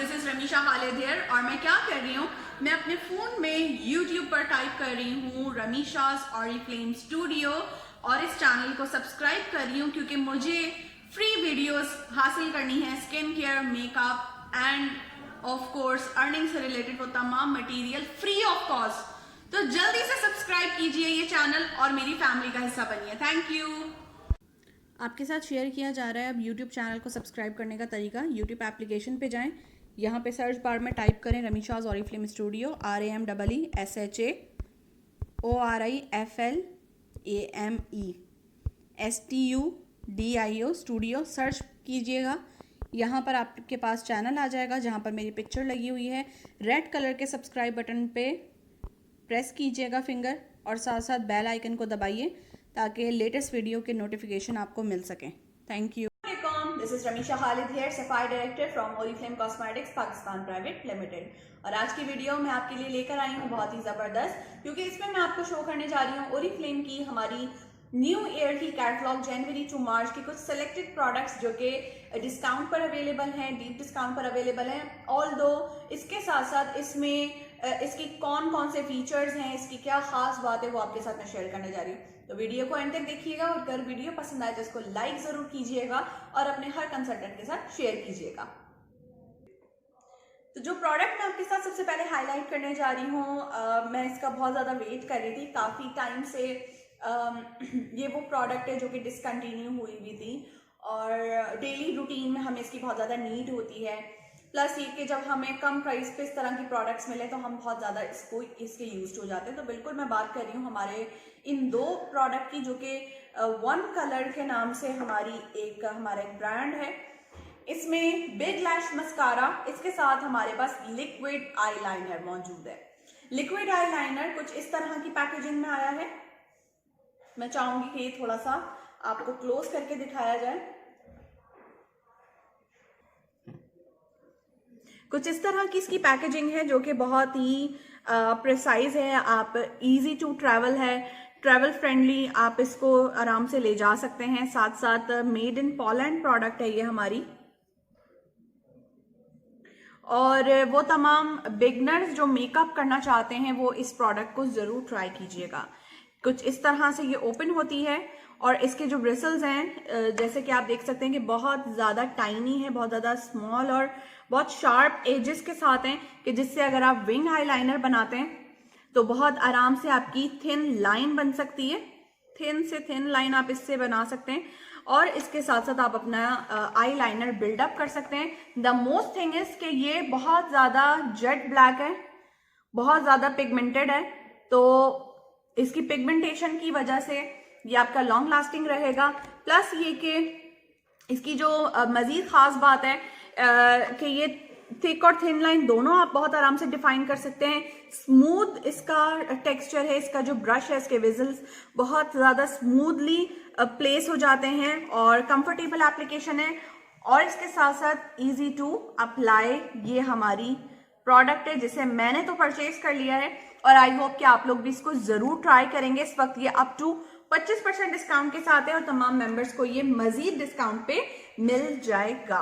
This is Rameesha Khalid here. और मैं क्या कर रही हूँ, मैं अपने फ़ोन में YouTube पर टाइप कर रही हूँ रमीशा's ऑरिफ्लेम स्टूडियो और इस चैनल को सब्सक्राइब कर रही हूँ क्योंकि मुझे फ्री वीडियोस हासिल करनी है skin care, makeup end of course earning से रिलेटेड वो तमाम मटेरियल फ्री ऑफ कॉस्ट। तो जल्दी से सब्सक्राइब कीजिए ये चैनल और मेरी फैमिली का हिस्सा बनिए। Thank you. आपके साथ शेयर किया जा रहा है अब YouTube चैनल को सब्सक्राइब करने का तरीका। YouTube एप्लीकेशन पे जाएं, यहाँ पे सर्च बार में टाइप करें Rameesha's Oriflame studio, RAMEESHAORIFLAME studio search कीजिएगा। यहाँ पर आपके पास चैनल आ जाएगा जहाँ पर मेरी पिक्चर लगी हुई है। रेड कलर के सब्सक्राइब बटन पे प्रेस कीजिएगा फिंगर और साथ साथ बेल आइकन को दबाइए ताकि लेटेस्ट वीडियो के नोटिफिकेशन आपको मिल सकें। Thank you. This is Rameesha Khalid here, सफाई director from Oriflame Cosmetics Pakistan private limited. और आज की वीडियो मैं आपके लिए लेकर आई हूँ बहुत ही ज़बरदस्त, क्योंकि इसमें मैं आपको शो करने जा रही हूँ ओरिफ्लेम की हमारी न्यू ईयर की कैटलॉग जनवरी टू मार्च की कुछ सिलेक्टेड प्रोडक्ट्स जो कि डिस्काउंट पर अवेलेबल हैं, डीप डिस्काउंट पर अवेलेबल हैं। ऑल दो इसके साथ साथ इसमें इसकी कौन कौन से फीचर्स हैं, इसकी क्या खास बात है, वो आपके साथ मैं शेयर करने जा रही हूँ। तो वीडियो को एंड तक देखिएगा और अगर वीडियो पसंद आए तो इसको लाइक जरूर कीजिएगा और अपने हर कंसल्टेंट के साथ शेयर कीजिएगा। तो जो प्रोडक्ट मैं आपके साथ सबसे पहले हाईलाइट करने जा रही हूँ, मैं इसका बहुत ज़्यादा वेट कर रही थी काफ़ी टाइम से। ये वो प्रोडक्ट है जो कि डिसकंटिन्यू हुई हुई थी और डेली रूटीन में हमें इसकी बहुत ज़्यादा नीड होती है। प्लस ये कि जब हमें कम प्राइस पे इस तरह की प्रोडक्ट्स मिले तो हम बहुत ज़्यादा इसके यूज्ड हो जाते हैं। तो बिल्कुल मैं बात कर रही हूँ हमारे इन दो प्रोडक्ट की जो कि वन कलर के नाम से हमारा एक ब्रांड है। इसमें बिग लैश मस्कारा, इसके साथ हमारे पास लिक्विड आईलाइनर मौजूद है। लिक्विड आईलाइनर कुछ इस तरह की पैकेजिंग में आया है। मैं चाहूंगी कि ये थोड़ा सा आपको क्लोज करके दिखाया जाए। कुछ इस तरह की इसकी पैकेजिंग है जो कि बहुत ही प्रिसाइज है। आप इजी टू ट्रैवल है, ट्रैवल फ्रेंडली, आप इसको आराम से ले जा सकते हैं। साथ साथ मेड इन पोलैंड प्रोडक्ट है ये हमारी। और वो तमाम बिगनर्स जो मेकअप करना चाहते हैं वो इस प्रोडक्ट को ज़रूर ट्राई कीजिएगा। कुछ इस तरह से ये ओपन होती है और इसके जो ब्रिसल्स हैं जैसे कि आप देख सकते हैं कि बहुत ज़्यादा टाइनी है, बहुत ज़्यादा स्मॉल और बहुत शार्प एजेस के साथ हैं कि जिससे अगर आप विंग आईलाइनर बनाते हैं तो बहुत आराम से आपकी थिन लाइन बन सकती है। थिन से थिन लाइन आप इससे बना सकते हैं और इसके साथ साथ आप अपना आई लाइनर बिल्डअप कर सकते हैं। द मोस्ट थिंग इज कि ये बहुत ज़्यादा जेट ब्लैक है, बहुत ज़्यादा पिगमेंटेड है, तो इसकी पिगमेंटेशन की वजह से ये आपका लॉन्ग लास्टिंग रहेगा। प्लस ये कि इसकी जो मज़ीद ख़ास बात है कि ये थिक और थिन लाइन दोनों आप बहुत आराम से डिफाइन कर सकते हैं। स्मूथ इसका टेक्सचर है, इसका जो ब्रश है, इसके विजल्स बहुत ज़्यादा स्मूथली प्लेस हो जाते हैं और कंफर्टेबल एप्लीकेशन है। और इसके साथ साथ इजी टू अप्लाई ये हमारी प्रोडक्ट है जिसे मैंने तो परचेज कर लिया है और आई होप कि आप लोग भी इसको ज़रूर ट्राई करेंगे। इस वक्त ये अप टू 25% डिस्काउंट के साथ है और तमाम मेंबर्स को ये मज़ीद डिस्काउंट पे मिल जाएगा।